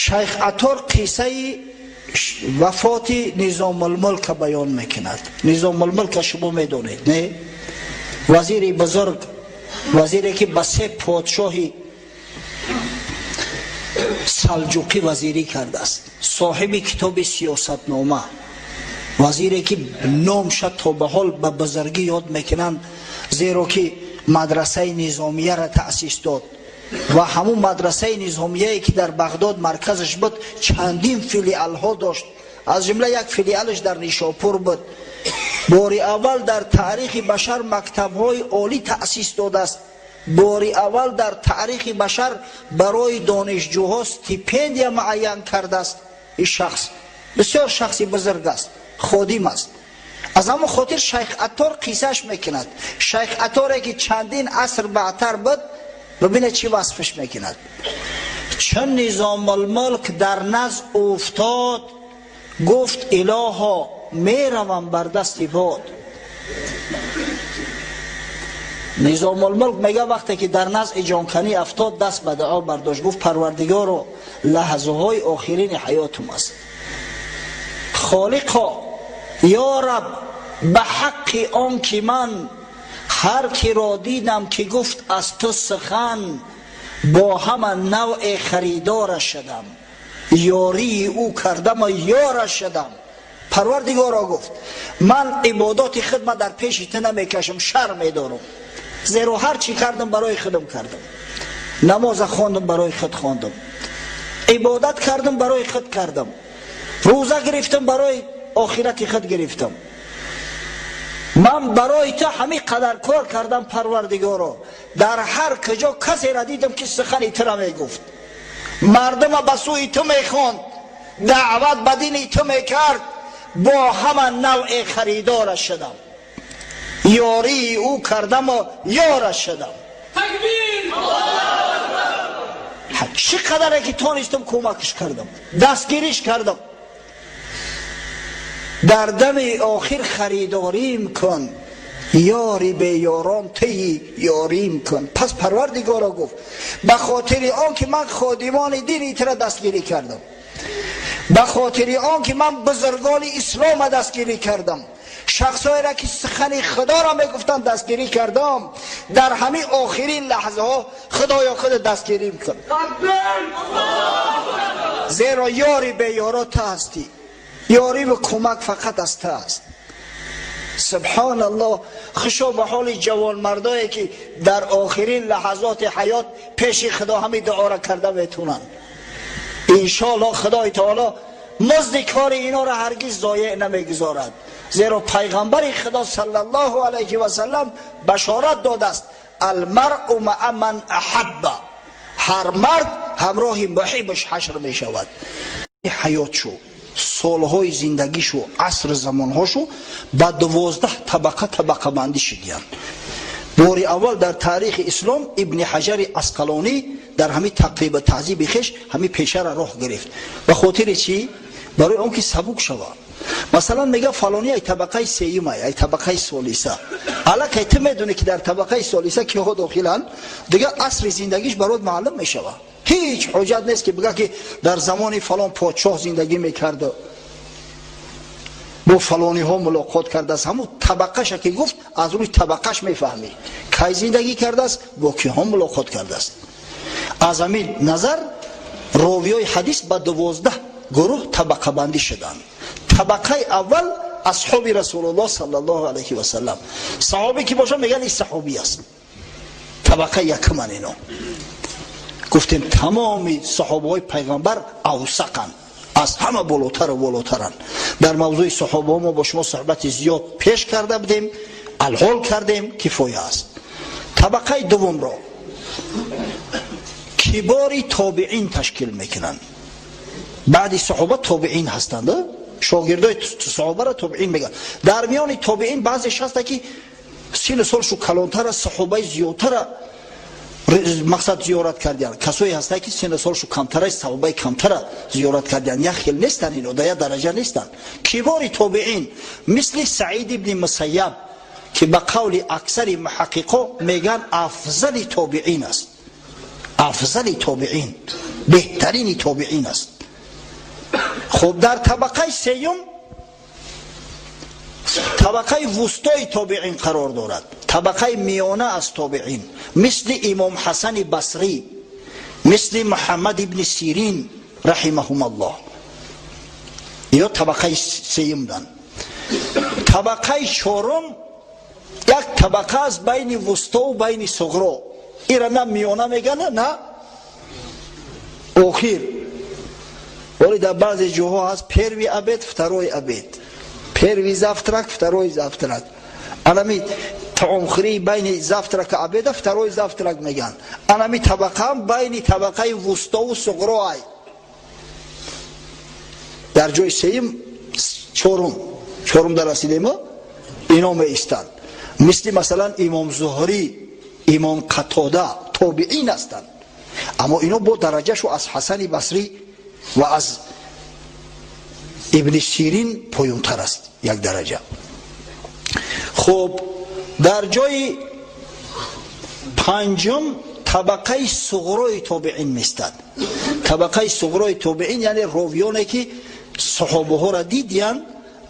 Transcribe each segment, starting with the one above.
شیخ عطار قصه وفات نظام الملک بیان میکند. نظام الملک شما میدونید نه؟ وزیر بزرگ، وزیری که به 3 پادشاهی سلجوقی وزیری کرده است، صاحب کتاب سیاست نامه، وزیری که نامش تا به حال به بزرگی یاد میکنند، زیرا که مدرسه نظامیه را تأسیس داد و همون مدرسه نظامیه که در بغداد مرکزش بود چندین فیلیال ها داشت، از جمله یک فیلیالش در نیشاپور بود. باری اول در تاریخ بشر مکتب های عالی تأسیس داده است. باری اول در تاریخ بشر برای دانشجوها استیپندیا معین کرده است. این شخص بسیار شخصی بزرگ است، خادم است. از همون خاطر شیخ عطار قصهش میکند. شیخ عطاری که چندین عصر بعدتر بود، ببینه چی وصفش میکند. چون نظام الملک در نزد افتاد، گفت الها میروم بر دست باد. نظام الملک میگه وقتی که در نزد جانکنی افتاد، دست به دعا برداشت، گفت پروردگارا لحظه های آخرین حیاتم است، خالقا یا رب به حق آن که من هر کی را دیدم که گفت از تو سخن، با همه نوع خریدارش شدم، یاری او کردم و یارش شدم. پروردگارا گفت من عبادات خدمت در پیش تو نمیکشم، شر میدارم، زیرا هر چی کردم برای خودم کردم. نماز خواندم برای خود خواندم، عبادت کردم برای خود کردم، روزه گرفتم برای آخرت خود گرفتم. من برای تو همین قدر کار کردم پروردگارا. در هر کجا کسی را دیدم که سخنی تو را میگفت، مردم به سوی تو میخواند، دعوت به دین تو میکرد، با همه نوع خریدارش شدم، یاری او کردم و یارش شدم. تکبیر! چقدر که تانستم کمکش کردم، دستگیریش کردم. در دم آخر خریداریم کن، یاری به یاران تی یاریم کن. پس پروردگارا گفت به خاطر آن که من خادمان دین تو را دستگیری کردم، به خاطر آن که من بزرگان اسلام دستگیری کردم، شخصایی را که سخن خدا را میگفتن دستگیری کردم، در همین آخرین لحظه ها خدایا خود دستگیری میکن. زیرا یاری به یارا تو هستی، یاری و کمک فقط از تو است. سبحان الله. خشو به حال جوان مردایی که در آخرین لحظات حیات پیش خدا همین دعا را کرده میتونن. انشاءالله خدای تعالی مزد کار اینا را هرگز ضایع نمیگذارد، زیرا پیغمبر خدا صلی الله علیه و سلم بشارت داده است المرء مع من احب، هر مرد همراه محبش حشر می شود. حیاتشو، سالهای زندگیشو، عصر زمانهاشو به 12 طبقه بندی شدیان. باری اول در تاریخ اسلام ابن حجر عسقلانی در همین تقریب تعذیب خش همین پیشه را راه گرفت. به خاطر چی؟ برای اون که سبک شود. مثلا میگه فلانی ای طبقه سیوم ای طبقه ثالثه، حالا که تو میدونی که در طبقه ثالثه که ها داخلن، دیگه عصر زندگیش برات معلوم میشه. هیچ حجت نیست که بگه که در زمان فلان پادشاه زندگی میکرده، با فلانی ها ملاقات کرده است. همون طبقهش که گفت از روی طبقهش میفهمی کی زندگی کرده است، با کی ها ملاقات کرده است. از همین نظر راویای حدیث به 12 گروه طبقه بندی شدند. طبقه اول اصحاب رسول الله صلی الله علیه و سلم، صحابی که باشه میگن این صحابی است. طبقه یکم اینا گفتیم تمامی صحابه های پیغمبر اوثقن، از همه بالاتر و بالاترن. در موضوع صحابه ما با شما صحبت زیاد پیش کرده بودیم، الحال کردیم، کفایه است. طبقه دوم را کباری تابعین تشکیل میکنن. بعدی صحابه تابعین هستند، شاگردای صحابه را تابعین میگن. در میان تابعین بعضیش هست که سن سالشو کلانتر، صحابه زیادتر مقصد زیارت کردن، کسایی هستند که سن سالشو کمتر، صحابه کمتر زیارت کردن. یک خیل نیستن، اینو در درجه نیستن. کبار تابعین مثل سعید ابن مسیب که به قول اکثر محققا میگن افضل تابعین است، افضل تابعین، بهترین تابعین است. خب در طبقه سیوم طبقه وسطای تابعین قرار دارد، طبقه میانه از تابعین، مثل امام حسن بصری، مثل محمد ابن سیرین رحمهم الله. یا طبقه سیوم دن. طبقه چهارم یک طبقه از بین وسطا و بین صغرا. ایرا نه میانه میگن نه آخر. ولی در بعض جاها هست پیروی عبید فتروی عبید، پیروی زفترک فتروی زفترک. انمی تعمخری بین زفترک عبید فتروی زفترک میگن. انمی طبقه هم بین طبقه وسطا و صغرا ای. در جای سیم چهارم در رسیده ما اینا میستند. مثلا امام زهری، امام قتاده تابعین هستند، اما اینا با درجه شو از حسن بصری و از ابن سیرین پایین‌تر است یک درجه. خب در جای پنجم طبقه صغرای تابعین میستند. طبقه صغرای تابعین یعنی راویانی که صحابه ها را دیدیان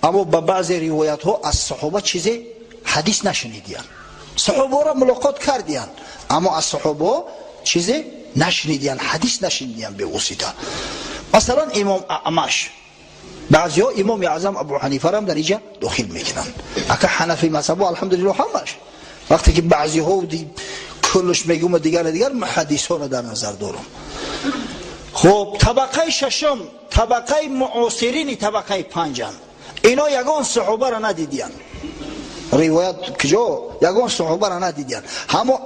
اما با بعض روایت ها از صحابه چیزی حدیث نشنیدیان. صحابه را ملاقات کردیان اما از صحابه چیزی نشنیدیان، حدیث نشنیدیان به واسطه. مثلا امام اعمش، بعضی ها امام اعظم ابو حنیفه را هم در اینجا داخل میکنن. اگه حنفی مذهب الحمدلله همش، وقتی که بعضی ها کلش میگم دیگر محدث ها را در نظر دارم. خب طبقه ششم طبقه معاصرین طبقه پنجم. اینا یگان صحابه را ندیدیان، روایت کجا یگان صحابه را ندیدیان،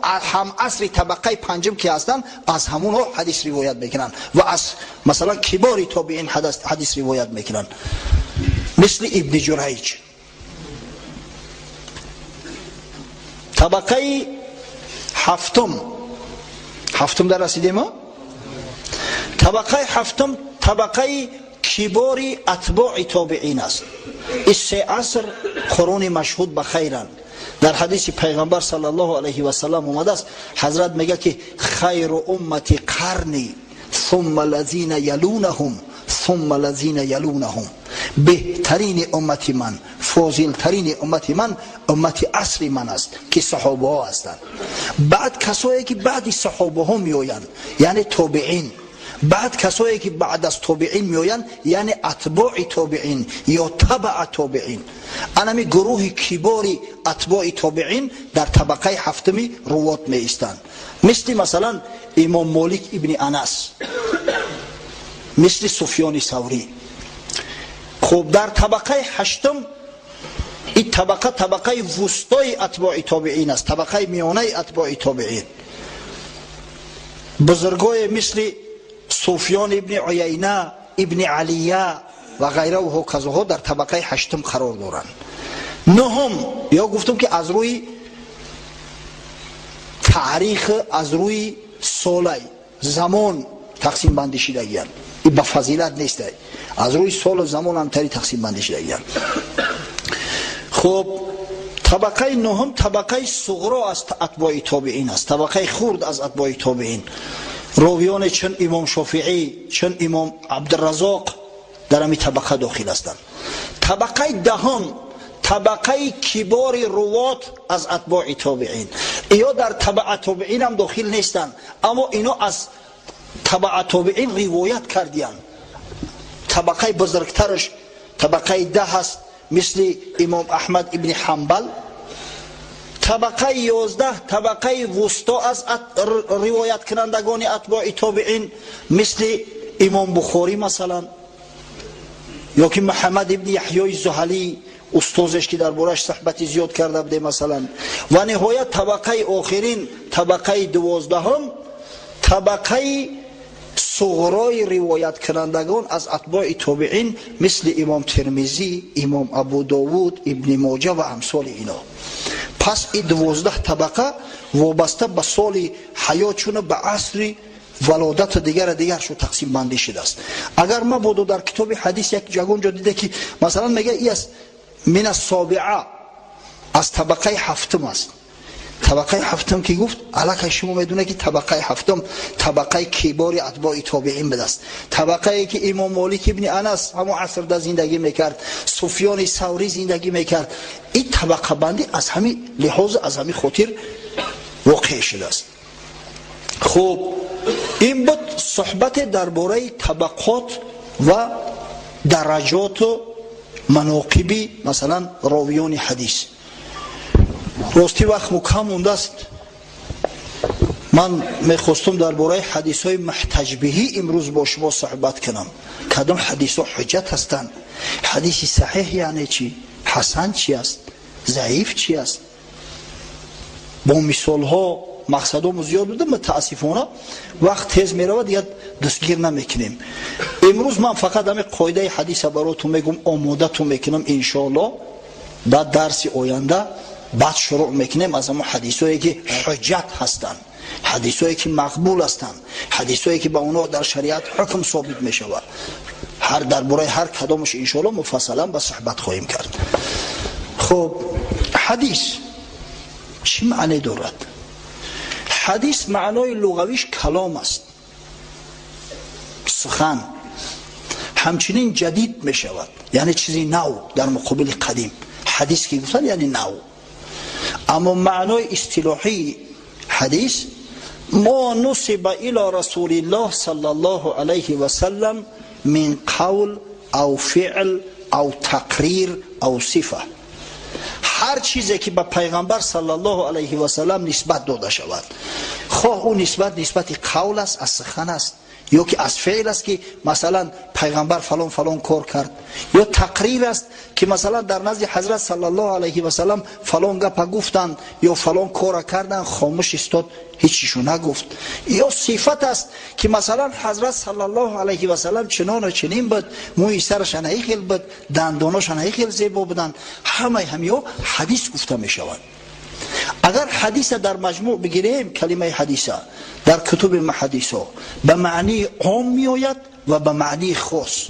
هم عصر طبقه پنجم که هستن از همون ها حدیث روایت میکنن و از مثلا کبار تابعین حدیث روایت میکنن، مثل ابن جریج. طبقه هفتم در رسیده ما. طبقه هفتم طبقه کبار اتباع تابعین است. این سه عصر قرون مشهود به خیرند. در حدیث پیغمبر صلی الله علیه و سلم اومده است، حضرت میگه که خیر امتی قرنی ثم الذین یلونهم ثم الذین یلونهم. بهترین امتی من، فاضلترین امتی من امتی عصر من است که صحابه ها هستند. بعد کسایی که بعد صحابه ها میآیند یعنی تابعین، بعد کسایی که بعد از تابعین میآیند یعنی اتباع تابعین یا تبع تابعین. انمی گروه کباری اتباع تابعین در طبقه هفتمی روات می ایستند، مثلا امام مالک ابن انس، مثل سفیان ثوری. خب در طبقه هشتم این طبقه وسطای اتباع تابعین است، طبقه میانه اتباع تابعین. بزرگای مثل سفیان ابن عیینه، ابن علیه و غیره و هکذاها در طبقه هشتم قرار دارند. نهم یا گفتم که از روی تاریخ، از روی سال زمان تقسیم بندی شدگیان، این به فضیلت نیست، از روی سال و زمان هم تری تقسیم بندی شدگیان. خب طبقه نهم طبقه صغرا از اتباع تابعین است، طبقه خرد از اتباع تابعین. راویان چون امام شافعی، چون امام عبدالرزاق در همین طبقه داخل هستند. طبقه دهم طبقه کبار روات از اتباع تابعین. یا در تبع تابعین هم داخل نیستند اما اینا از تبع تابعین روایت کردیان. طبقه بزرگترش طبقه 10 هست، مثل امام احمد ابن حنبل. طبقه 11 طبقه وسطا از روایت کنندگان اتباع تابعین، مثل امام بخاری مثلا، یا که محمد ابن یحیی زهلی استادش که دربارش صحبت زیاد کرده بوده مثلا. و نهایت طبقه آخرین طبقه 12 طبقه صغرای روایت کنندگان از اتباع تابعین، مثل امام ترمذی، امام ابو داود، ابن ماجه و امثال اینا. پس این 12 طبقه وابسته به سال حیاتشون، به عصر ولادت دیگر شو تقسیم بندی شده است. اگر ما بودو در کتاب حدیث یک جگه اونجا دیده که مثلا میگه ای از من السابعه، از طبقه هفتم است، طبقه هفتم که گفت الکی شما میدونه که طبقه هفتم طبقه کبار اتباع تابعین بدست، طبقه ای که امام مالک ابن انس همون عصر ده زندگی میکرد، سفیان ثوری زندگی میکرد. این طبقه بندی از همین لحاظ از همین خاطر واقع شده است. خب این بود صحبت درباره طبقات و درجات و مناقب مثلا راویان حدیث. راستی وقت مکم مونده است، من میخواستم درباره حدیث های محتج بهی امروز با شما صحبت کنم. کدام حدیث ها حجت هستند؟ حدیث صحیح یعنی چی؟ حسن چی است؟ ضعیف چی است؟ با مثال ها مقصدام زیاد بوده، متاسفانه وقت تیز میرود دیگه دستگیر نمیکنیم. امروز من فقط همین قاعده حدیث براتون میگم، آماده تو میکنم انشاءالله بعد درس آینده بعد شروع میکنیم از اون حدیثایی که حجت هستند، حدیثایی که مقبول هستند، حدیثایی که با اونا در شریعت حکم ثابت میشود. هر درباره هر کدامش انشاءالله مفصلا با صحبت خواهیم کرد. خب حدیث چی معنی دارد؟ حدیث معنای لغویش کلام است، سخن. همچنین جدید می شود، یعنی چیزی نو در مقابل قدیم. حدیث که گفتن یعنی نو. اما معنای اصطلاحی حدیث ما نسب الى رسول الله صلی الله علیه و سلم من قول او فعل او تقریر او صفه. هر چیزی که به پیغمبر صلی الله علیه و سلم نسبت داده شود، خواه اون نسبت قول است، از سخن است، یا که از فعل است که مثلا پیغمبر فلان فلان کار کرد، یا تقریر است که مثلا در نزد حضرت صلی الله علیه و سلم فلان گپ گفتند یا فلان کار کردند، خاموش استاد هیچیشو نگفت. یا صفت است که مثلا حضرت صلی الله علیه و سلم چنان و چنین بود، موی سرش خیلی بود، دنداناش خیلی زیبا بودند. همه حدیث گفته می شود. اگر حدیث در مجموع بگیریم، کلمه حدیثه در کتب محادیث به معنی عام می آید و به معنی خاص.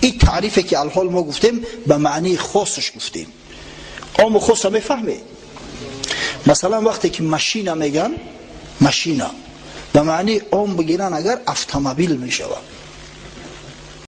این تعریفی که الحال ما گفتیم به معنی خاصش گفتیم. عام و خاص می فهمید. مثلا وقتی که ماشین میگن، ماشین به معنی عام بگیرن اگر اتومبیل می شود.